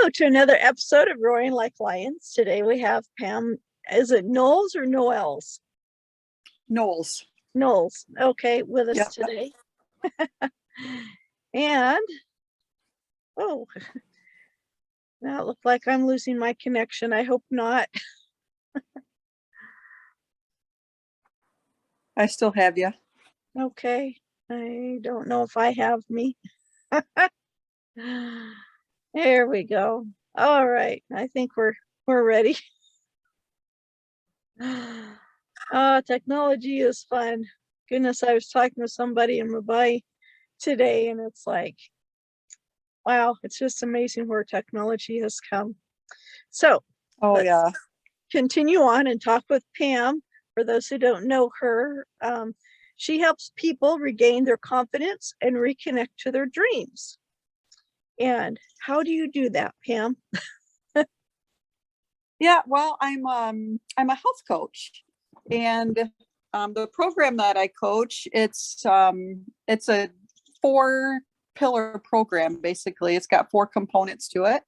Hello to another episode of Roaring Like Lions. Today we have Pam. Is it Noles or Noels? Noles. Noles. Okay, with us Yep. today. And, oh, now it looks like I'm losing my connection. I hope not. I still have you. Okay, I don't know if I have me. There we go. All right, I think we're ready. Technology is fun. Goodness, I was talking to somebody in Mumbai today, and it's like, wow, it's just amazing where technology has come. So let's continue on and talk with Pam. For those who don't know her, she helps people regain their confidence and reconnect to their dreams. And how do you do that, Pam? Yeah, well, I'm a health coach, and the program that I coach, it's a 4-pillar program. Basically, it's got 4 components to it.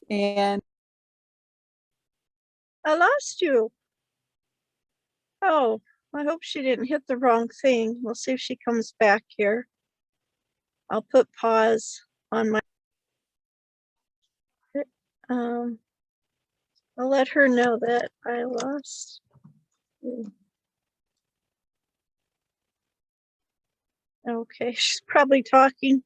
And I lost you. Oh, I hope she didn't hit the wrong thing. We'll see if she comes back here. I'll put pause on my I'll let her know that I lost. Okay, she's probably talking.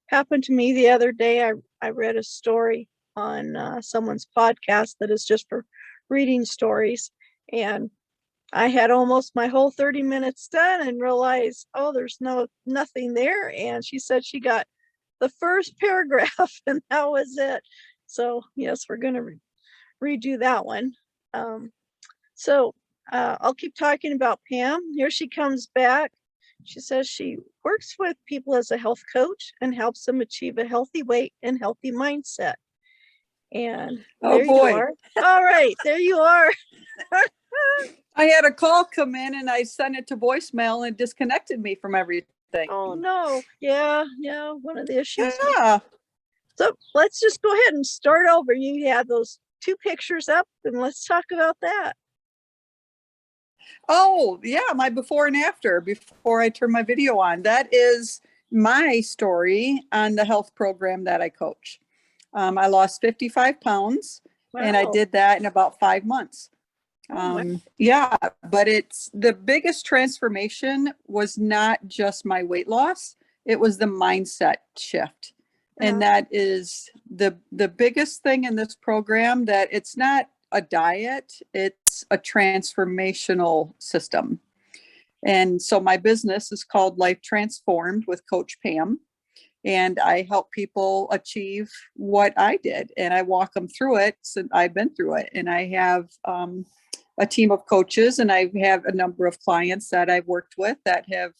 Happened to me the other day. I read a story on someone's podcast that is just for reading stories, and I had almost my whole 30 minutes done and realized, oh, there's nothing there. And she said she got the first paragraph and that was it. So yes, we're going to redo that one. I'll keep talking about Pam. Here she comes back. She says she works with people as a health coach and helps them achieve a healthy weight and healthy mindset. And there you are. All right, there you are. I had a call come in and I sent it to voicemail and it disconnected me from everything. Oh no. Yeah, one of the issues. Yeah. So let's just go ahead and start over. You have those 2 pictures up and let's talk about that. Oh, yeah, my before and after, before I turn my video on. That is my story on the health program that I coach. I lost 55 pounds. Wow. And I did that in about 5 months. Yeah, but it's the biggest transformation was not just my weight loss. It was the mindset shift. And that is the biggest thing in this program, that it's not a diet, it's a transformational system. And so my business is called Life Transformed with Coach Pam. And I help people achieve what I did, and I walk them through it. So I've been through it, and I have a team of coaches, and I have a number of clients that I've worked with that have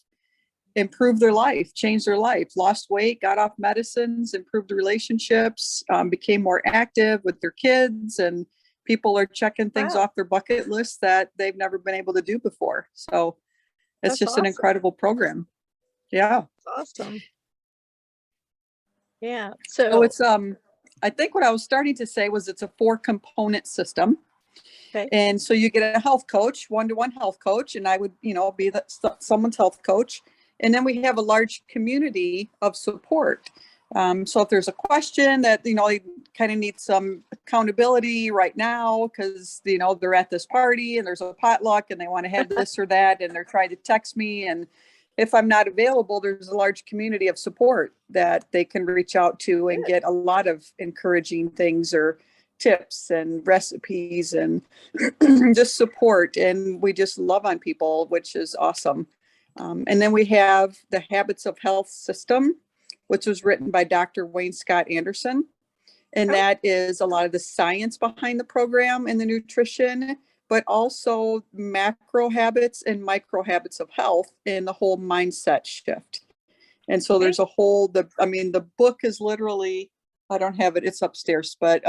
improved their life, changed their life, lost weight, got off medicines, improved relationships, became more active with their kids, and people are checking things off their bucket list that they've never been able to do before. So it's just an incredible program. Yeah. That's awesome. Yeah. So it's I think what I was starting to say was it's a 4-component system. Okay. And so you get a health coach, 1-to-1 health coach, and I would, be someone's health coach. And then we have a large community of support. So if there's a question that, you kind of need some accountability right now because, they're at this party and there's a potluck and they want to have this or that, and they're trying to text me. And if I'm not available, there's a large community of support that they can reach out to and get a lot of encouraging things or tips and recipes and just support. And we just love on people, which is awesome. And then we have the Habits of Health system, which was written by Dr. Wayne Scott Anderson. And that is a lot of the science behind the program and the nutrition, but also macro habits and micro habits of health and the whole mindset shift. And so there's a whole, the book is literally, I don't have it, it's upstairs, but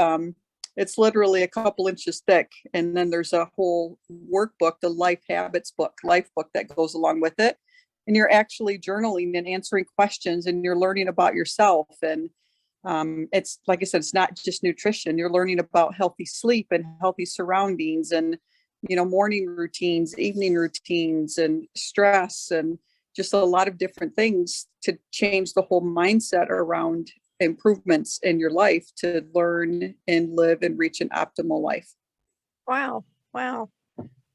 it's literally a couple inches thick. And then there's a whole workbook, the life book that goes along with it. And you're actually journaling and answering questions, and you're learning about yourself. And It's like I said, it's not just nutrition. You're learning about healthy sleep and healthy surroundings and, morning routines, evening routines, and stress, and just a lot of different things to change the whole mindset around improvements in your life to learn and live and reach an optimal life. Wow. Wow.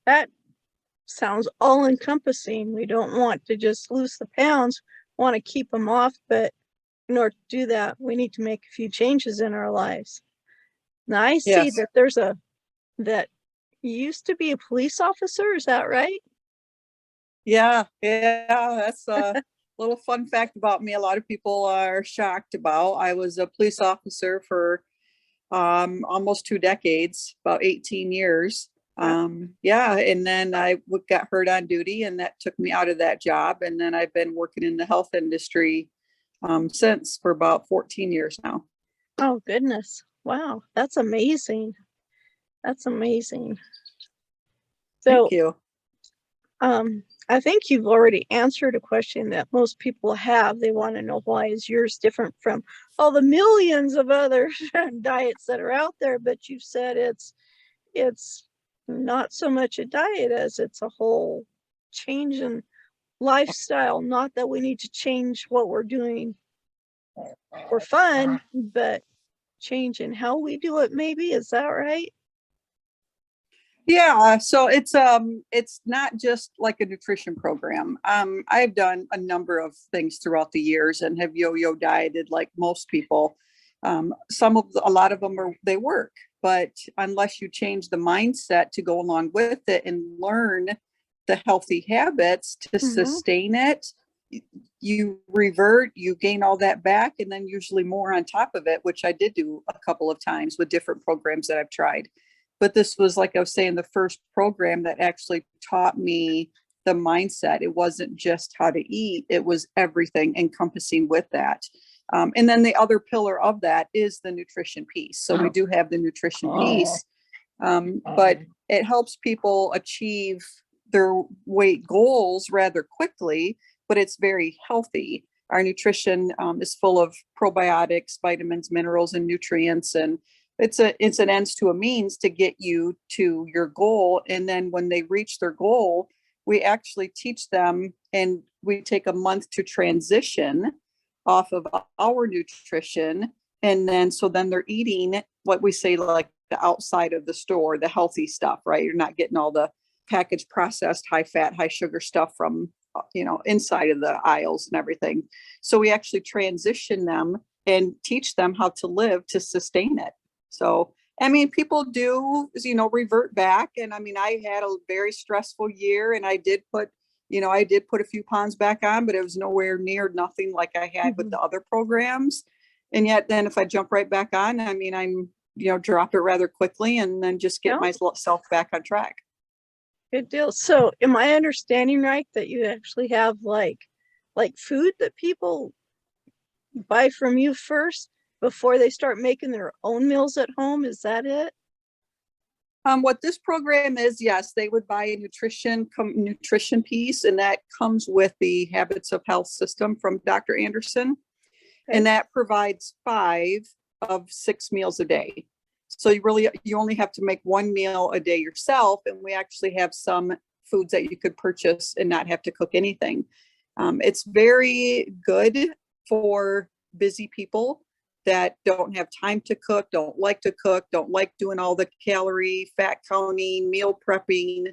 That sounds all encompassing. We don't want to just lose the pounds, want to keep them off, but in order to do that, we need to make a few changes in our lives. Now I see Yes. that that you used to be a police officer. Is that right? Yeah. That's a little fun fact about me. A lot of people are shocked about. I was a police officer for almost 2 decades, about 18 years. Yeah. And then I got hurt on duty, and that took me out of that job. And then I've been working in the health industry since for about 14 years now. Oh, goodness. Wow. That's amazing. That's amazing. Thank So, you. I think you've already answered a question that most people have. They want to know, why is yours different from all the millions of other diets that are out there? But you've said it's not so much a diet as it's a whole change in lifestyle. Not that we need to change what we're doing for fun, but change in how we do it, maybe. Is that right? Yeah, so it's not just like a nutrition program. I've done a number of things throughout the years and have yo-yo dieted like most people. A lot of them they work, but unless you change the mindset to go along with it and learn the healthy habits to sustain it, you revert, you gain all that back, and then usually more on top of it, which I did do a couple of times with different programs that I've tried. But this was, like I was saying, the first program that actually taught me the mindset. It wasn't just how to eat, it was everything encompassing with that. And then the other pillar of that is the nutrition piece. So we do have the nutrition piece, but it helps people achieve their weight goals rather quickly, but it's very healthy. Our nutrition is full of probiotics, vitamins, minerals, and nutrients, and it's an ends to a means to get you to your goal. And then when they reach their goal, we actually teach them, and we take a month to transition off of our nutrition. And then they're eating what we say, like the outside of the store, the healthy stuff, right? You're not getting all the packaged, processed, high fat, high sugar stuff from inside of the aisles and everything. So we actually transition them and teach them how to live to sustain it. So, I mean, people do, revert back. And I mean, I had a very stressful year, and I did put a few pounds back on, but it was nowhere near nothing like I had with the other programs. And yet then if I jump right back on, I mean, I'm, drop it rather quickly and then just get myself back on track. Good deal. So am I understanding right that you actually have like food that people buy from you first before they start making their own meals at home? Is that it? What this program is, yes, they would buy a nutrition piece, and that comes with the Habits of Health system from Dr. Anderson. Okay. And that provides 5 of 6 meals a day. So you only have to make 1 meal a day yourself. And we actually have some foods that you could purchase and not have to cook anything. It's very good for busy people that don't have time to cook, don't like doing all the calorie, fat counting, meal prepping.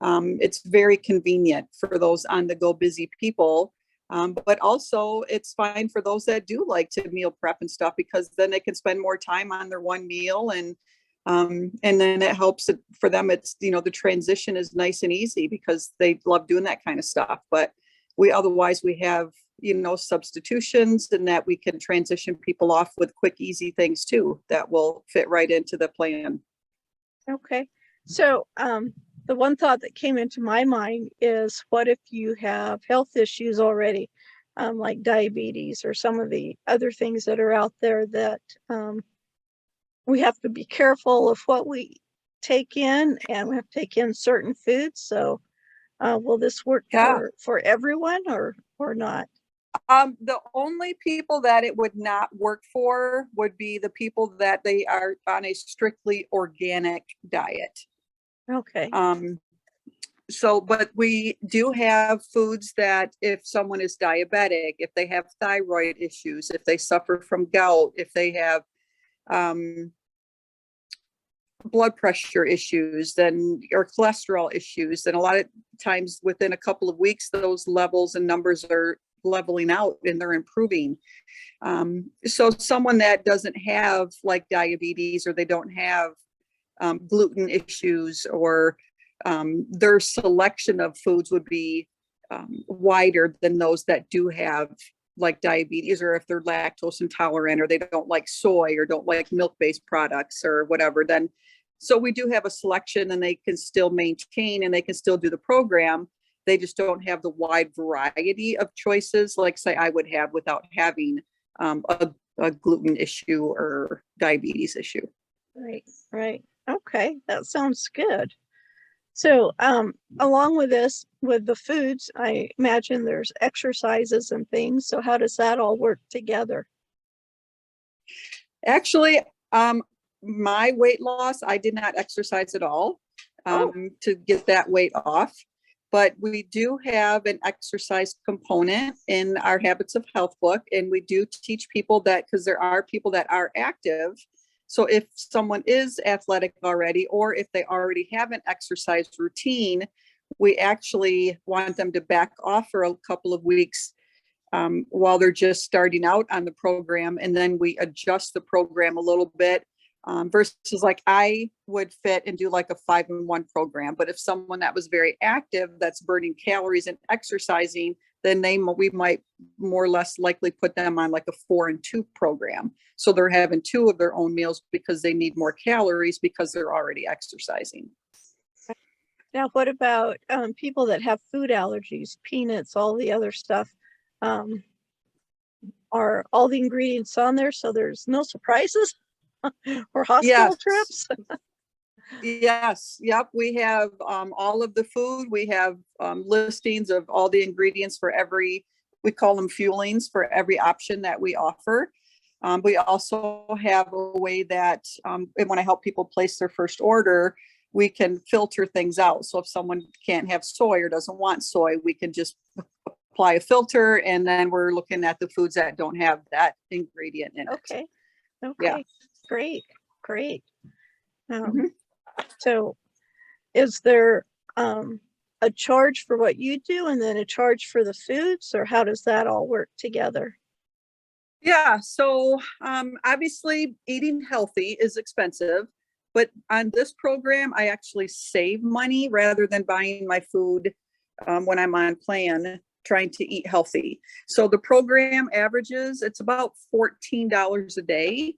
It's very convenient for those on the go busy people. But also it's fine for those that do like to meal prep and stuff, because then they can spend more time on their one meal, and then it helps for them. It's, the transition is nice and easy because they love doing that kind of stuff. But we have, substitutions, and that we can transition people off with quick, easy things too, that will fit right into the plan. Okay. So, the one thought that came into my mind is, what if you have health issues already, like diabetes or some of the other things that are out there that we have to be careful of what we take in, and we have to take in certain foods. So will this work for everyone or not? The only people that it would not work for would be the people that they are on a strictly organic diet. Okay. So, but we do have foods that if someone is diabetic, if they have thyroid issues, if they suffer from gout, if they have blood pressure issues, then or cholesterol issues, then a lot of times within a couple of weeks, those levels and numbers are leveling out and they're improving. So someone that doesn't have like diabetes, or they don't have gluten issues, or their selection of foods would be wider than those that do have like diabetes, or if they're lactose intolerant, or they don't like soy, or don't like milk-based products or whatever. Then so we do have a selection, and they can still maintain and they can still do the program. They just don't have the wide variety of choices like say I would have without having a gluten issue or diabetes issue. Right. Okay, that sounds good. So, along with this, with the foods, I imagine there's exercises and things. So how does that all work together? Actually, my weight loss, I did not exercise at all to get that weight off. But we do have an exercise component in our Habits of Health book. And we do teach people that, because there are people that are active. So if someone is athletic already, or if they already have an exercise routine, we actually want them to back off for a couple of weeks while they're just starting out on the program. And then we adjust the program a little bit versus like I would fit and do like a 5-in-1 program. But if someone that was very active, that's burning calories and exercising, then we might more or less likely put them on like a 4-in-2 program. So they're having 2 of their own meals because they need more calories because they're already exercising. Now, what about people that have food allergies, peanuts, all the other stuff? Are all the ingredients on there so there's no surprises or hospital trips? Yes. Yep. We have all of the food. We have listings of all the ingredients for we call them fuelings, for every option that we offer. We also have a way that when I help people place their first order, we can filter things out. So if someone can't have soy or doesn't want soy, we can just apply a filter, and then we're looking at the foods that don't have that ingredient in it. Okay. Yeah. Great. So is there a charge for what you do and then a charge for the foods, or how does that all work together? Yeah. So obviously eating healthy is expensive, but on this program, I actually save money rather than buying my food when I'm on plan trying to eat healthy. So the program averages, it's about $14 a day,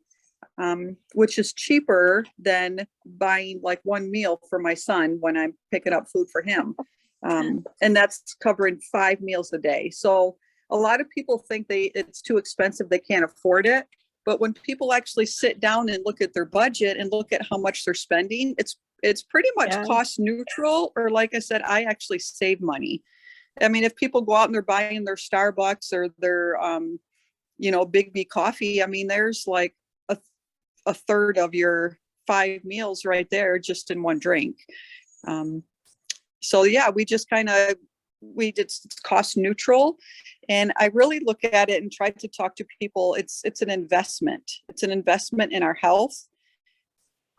which is cheaper than buying like one meal for my son when I'm picking up food for him. And that's covering 5 meals a day. So a lot of people think it's too expensive, they can't afford it. But when people actually sit down and look at their budget and look at how much they're spending, it's pretty much cost neutral, or like I said, I actually save money. I mean, if people go out and they're buying their Starbucks or their, Big B coffee, I mean, there's like a third of your 5 meals right there just in one drink. So yeah, we just it's cost neutral. And I really look at it and try to talk to people. It's an investment. It's an investment in our health.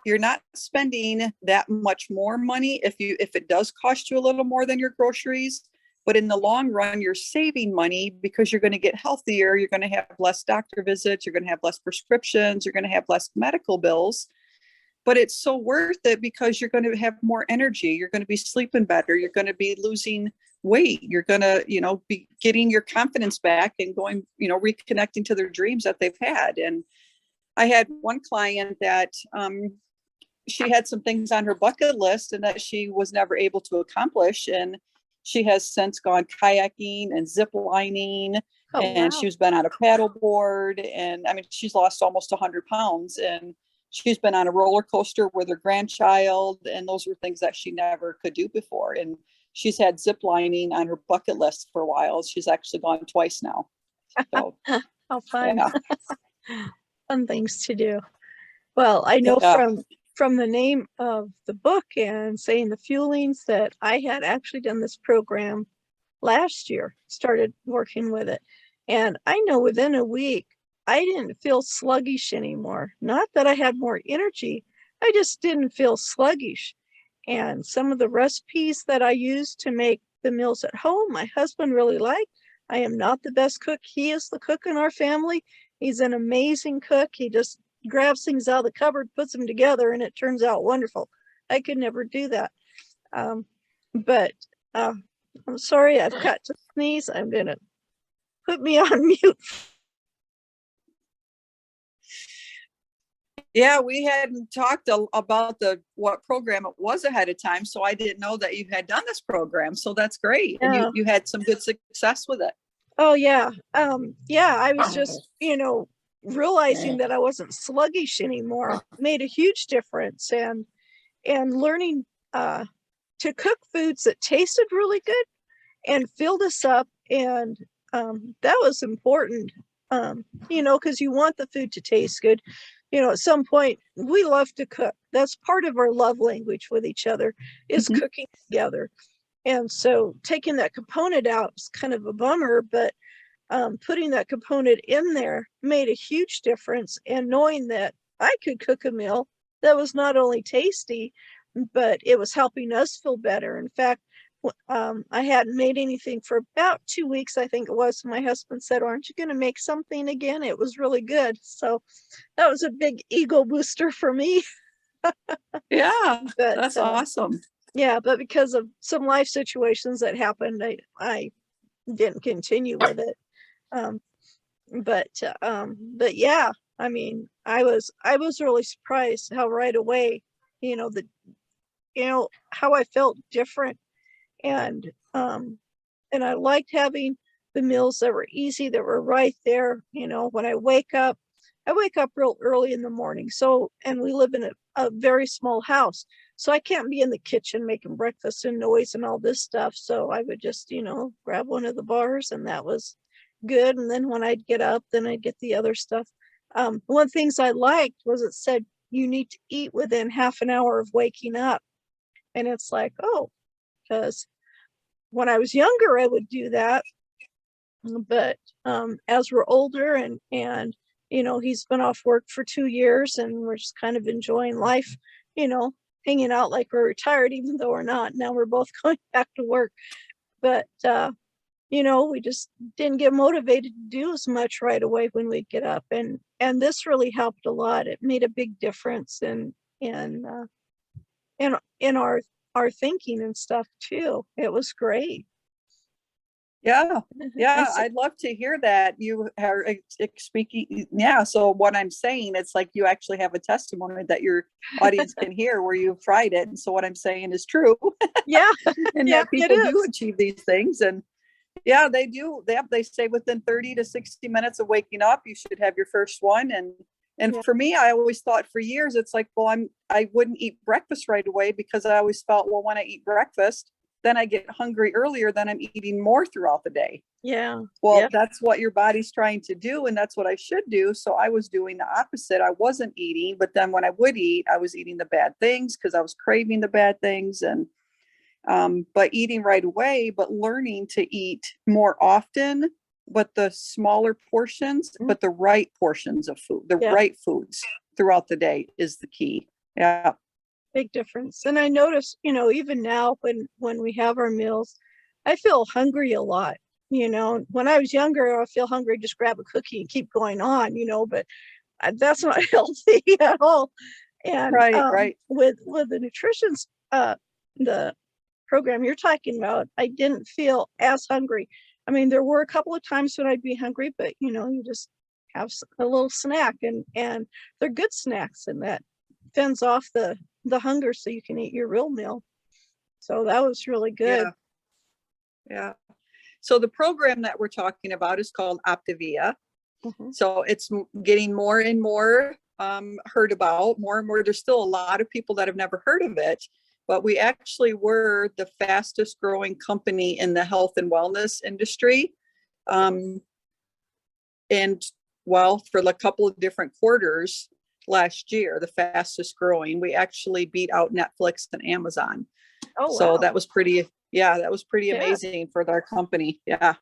You're not spending that much more money if it does cost you a little more than your groceries. But in the long run, you're saving money because you're going to get healthier. You're going to have less doctor visits. You're going to have less prescriptions. You're going to have less medical bills. But it's so worth it because you're going to have more energy. You're going to be sleeping better. You're going to be losing weight. You're going to, be getting your confidence back and going, reconnecting to their dreams that they've had. And I had one client that she had some things on her bucket list and that she was never able to accomplish. And she has since gone kayaking and zip lining, and she's been on a paddle board. And I mean, she's lost almost 100 pounds, and she's been on a roller coaster with her grandchild. And those were things that she never could do before. And she's had zip lining on her bucket list for a while. She's actually gone twice now. So, How fun. yeah. Fun things to do. Well, I know Yeah. from the name of the book and saying the fuelings that I had actually done this program last year, started working with it. And I know within a week, I didn't feel sluggish anymore. Not that I had more energy, I just didn't feel sluggish. And some of the recipes that I use to make the meals at home, my husband really liked. I am not the best cook. He is the cook in our family. He's an amazing cook. He just grabs things out of the cupboard, puts them together, and it turns out wonderful. I could never do that. But I'm sorry, I've got to sneeze. I'm gonna put me on mute. Yeah, we hadn't talked about what program it was ahead of time, so I didn't know that you had done this program. So that's great, and you had some good success with it. Oh yeah, yeah. I was just realizing that I wasn't sluggish anymore made a huge difference, and learning to cook foods that tasted really good and filled us up, and that was important. Because you want the food to taste good. At some point, we love to cook. That's part of our love language with each other, is cooking together. And so taking that component out is kind of a bummer, but putting that component in there made a huge difference. And knowing that I could cook a meal that was not only tasty, but it was helping us feel better. In fact, I hadn't made anything for about 2 weeks, I think it was. My husband said, "Aren't you going to make something again?" It was really good. So that was a big ego booster for me. Yeah, But that's awesome. yeah, but because of some life situations that happened, I didn't continue with it. But yeah, I mean, I was really surprised how right away, the how I felt different. And I liked having the meals that were easy, that were right there. When I wake up real early in the morning. So, and we live in a very small house, so I can't be in the kitchen making breakfast and noise and all this stuff. So I would just, grab one of the bars, and that was good. And then when I'd get up, then I'd get the other stuff. One of the things I liked was it said you need to eat within half an hour of waking up. And it's like, oh, because when I was younger, I would do that. But as we're older, and he's been off work for 2 years, and we're just kind of enjoying life, hanging out like we're retired, even though we're not. Now we're both going back to work. But we just didn't get motivated to do as much right away when we get up. And this really helped a lot. It made a big difference in our thinking and stuff too. It was great. Yeah, I'd love to hear that you are speaking. Yeah, so what I'm saying, it's like you actually have a testimony that your audience can hear where you've tried it. And so what I'm saying is true. Yeah. And Yeah, that people do achieve these things. And yeah, they do. They say within 30 to 60 minutes of waking up, you should have your first one. And for me, I always thought for years, it's like, well, I wouldn't eat breakfast right away, because I always felt, well, when I eat breakfast, then I get hungry earlier, then I'm eating more throughout the day. Yeah. Well, that's what your body's trying to do, and that's what I should do. So I was doing the opposite. I wasn't eating, but then when I would eat, I was eating the bad things because I was craving the bad things. And but eating right away, but learning to eat more often, but the smaller portions, but the right portions of food, the right foods throughout the day is the key. Yeah. Big difference. And I notice, even now when we have our meals, I feel hungry a lot. When I was younger, I feel hungry, just grab a cookie and keep going on, but that's not healthy at all. And right. With the nutrition, the program you're talking about, I didn't feel as hungry. I mean, there were a couple of times when I'd be hungry, but you just have a little snack, and they're good snacks, and that fends off the hunger, so you can eat your real meal. So that was really good. Yeah. So the program that we're talking about is called Optivia. So it's getting more and more heard about, more and more. There's still a lot of people that have never heard of it, but we actually were the fastest growing company in the health and wellness industry. and well, for a couple of different quarters last year, the fastest growing, we actually beat out Netflix and Amazon. Oh, So wow. that was pretty Yeah. amazing for our company. Yeah.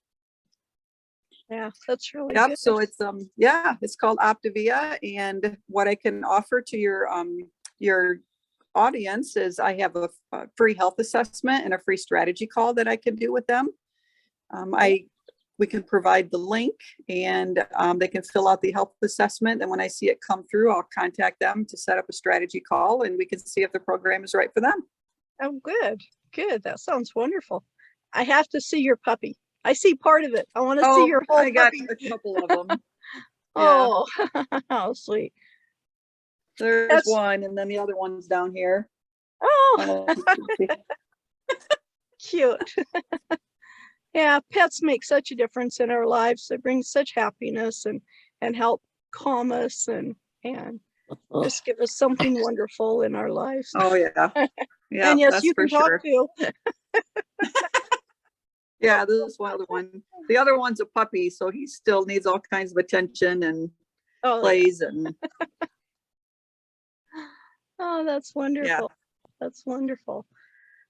Yeah, that's really Yep. good. So it's called Optivia. And what I can offer to your audience is I have a free health assessment and a free strategy call that I can do with them. We can provide the link, and they can fill out the health assessment. And when I see it come through, I'll contact them to set up a strategy call, and we can see if the program is right for them. Oh, good. Good. That sounds wonderful. I have to see your puppy. I see part of it. I want to see your whole I got puppy. a couple of them. Oh, how sweet. There's one, and then the other one's down here. Oh, cute. Yeah, pets make such a difference in our lives. They bring such happiness and help calm us and just give us something wonderful in our lives. Oh yeah. Yeah, and yes, that's you for can talk sure. to. Yeah, this is one of the one. The other one's a puppy, so he still needs all kinds of attention and plays and oh, that's wonderful. yeah. That's wonderful.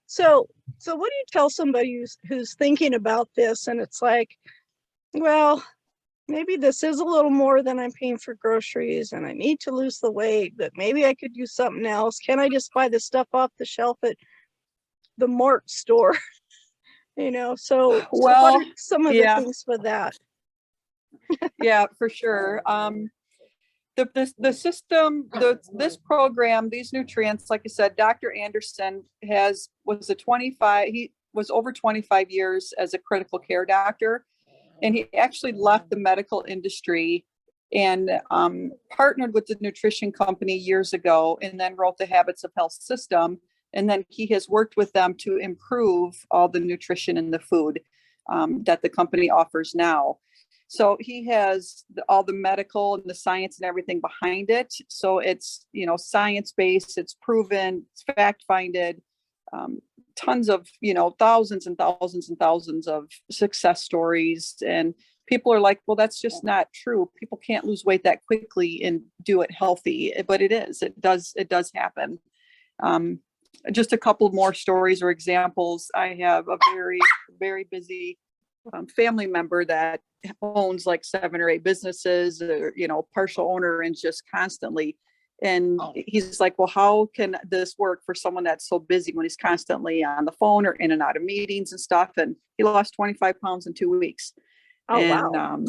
So what do you tell somebody who's thinking about this and it's like, well, maybe this is a little more than I'm paying for groceries and I need to lose the weight, but maybe I could do something else. Can I just buy the stuff off the shelf at the Mart store? So what are some of the things for that? Yeah, for sure. The system, this program, these nutrients, like I said, Dr. Anderson he was over 25 years as a critical care doctor, and he actually left the medical industry and partnered with the nutrition company years ago, and then wrote the Habits of Health system. And then he has worked with them to improve all the nutrition in the food that the company offers now. So he has all the medical and the science and everything behind it. So it's, science-based, it's proven, it's fact-finded, tons of, thousands and thousands and thousands of success stories. And people are like, well, that's just not true. People can't lose weight that quickly and do it healthy, but it does happen. Just a couple more stories or examples. I have a very, very busy family member that owns like 7 or 8 businesses, or, partial owner, and just constantly. And he's like, well, how can this work for someone that's so busy when he's constantly on the phone or in and out of meetings and stuff? And he lost 25 pounds in 2 weeks. Oh, and wow.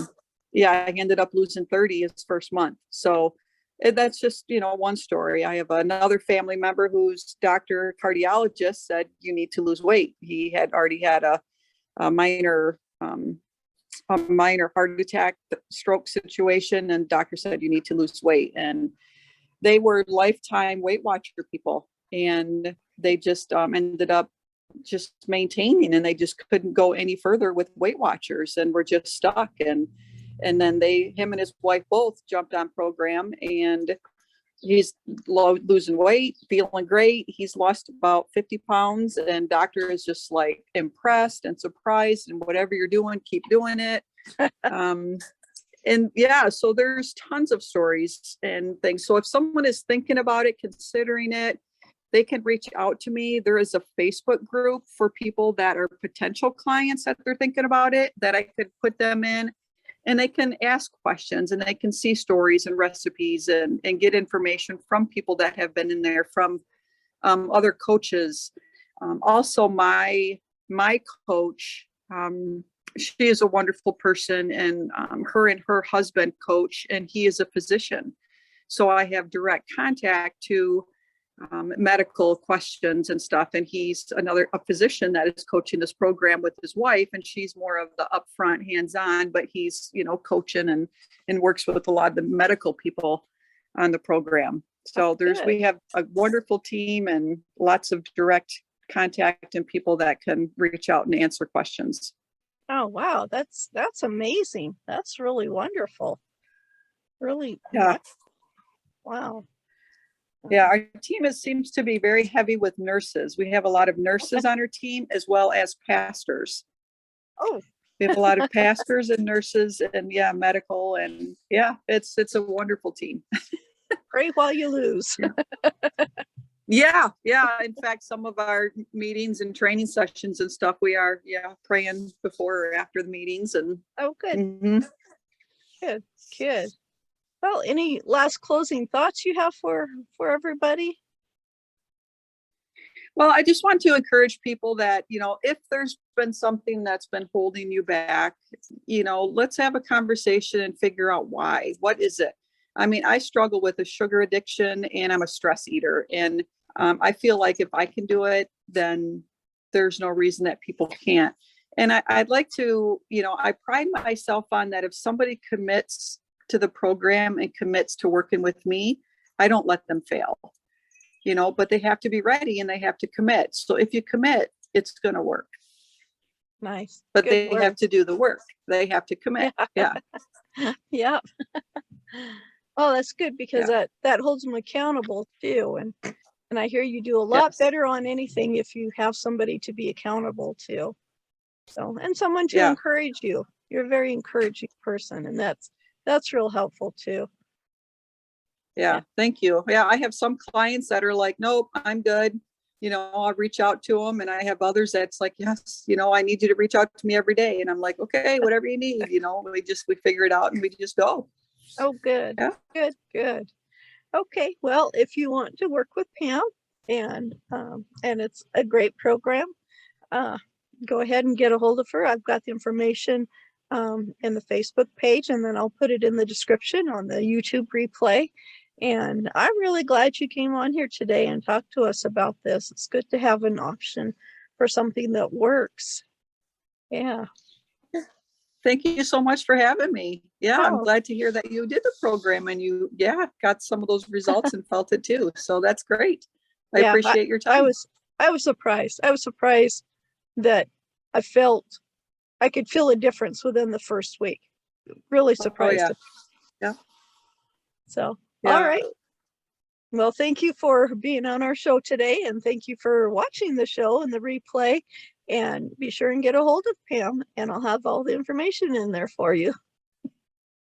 I ended up losing 30 his first month. So that's just, one story. I have another family member whose doctor cardiologist said, you need to lose weight. He had already had a minor heart attack, stroke situation, and doctor said you need to lose weight. And they were lifetime Weight Watcher people, and they just ended up just maintaining, and they just couldn't go any further with Weight Watchers, and were just stuck. And then him and his wife both jumped on program, and he's losing weight, feeling great. He's lost about 50 pounds, and doctor is just like impressed and surprised, and whatever you're doing, keep doing it. And yeah, so there's tons of stories and things. So if someone is thinking about it, considering it, they can reach out to me. There is a Facebook group for people that are potential clients that they're thinking about it, that I could put them in. And they can ask questions, and they can see stories and recipes and get information from people that have been in there, from other coaches. Also, my coach, she is a wonderful person, and her and her husband coach, and he is a physician. So I have direct contact to medical questions and stuff. And he's a physician that is coaching this program with his wife, and she's more of the upfront hands-on, but he's, coaching and works with a lot of the medical people on the program. So we have a wonderful team and lots of direct contact and people that can reach out and answer questions. Oh, wow. That's amazing. That's really wonderful. Really. Yeah. Wow. Yeah, our team seems to be very heavy with nurses. We have a lot of nurses on our team, as well as pastors. Oh, We have a lot of pastors and nurses and yeah, medical, and yeah, it's a wonderful team. Pray while you lose. Yeah. In fact, some of our meetings and training sessions and stuff, we are praying before or after the meetings. And Oh, good. Mhm. Good. Well, any last closing thoughts you have for everybody? Well, I just want to encourage people that, if there's been something that's been holding you back, let's have a conversation and figure out why. What is it? I mean, I struggle with a sugar addiction and I'm a stress eater. And I feel like if I can do it, then there's no reason that people can't. And I'd like to, I pride myself on that. If somebody commits to the program and commits to working with me, I don't let them fail. But they have to be ready and they have to commit. So if you commit, it's going to work. Nice. But Good they words. have to do the work. They have to commit. Yeah. Yeah. Oh, that's good because that holds them accountable too. And I hear you do a lot better on anything if you have somebody to be accountable to. So, and someone to encourage you. You're a very encouraging person, and that's real helpful too. Yeah. Thank you. Yeah. I have some clients that are like, nope, I'm good. I'll reach out to them. And I have others that's like, yes, I need you to reach out to me every day. And I'm like, okay, whatever you need, we figure it out and we just go. Oh, good. Yeah. Good. Okay. Well, if you want to work with Pam and it's a great program, go ahead and get a hold of her. I've got the information in the Facebook page, and then I'll put it in the description on the YouTube replay. And I'm really glad you came on here today and talked to us about this. It's good to have an option for something that works. Yeah. Thank you so much for having me. Yeah, I'm Oh, glad to hear that you did the program and you, got some of those results and felt it too. So that's great. I appreciate your time. I was surprised. I was surprised that I could feel a difference within the first week. Really surprised. Oh, yeah. So, all right. Well, thank you for being on our show today, and thank you for watching the show and the replay. And be sure and get a hold of Pam, and I'll have all the information in there for you.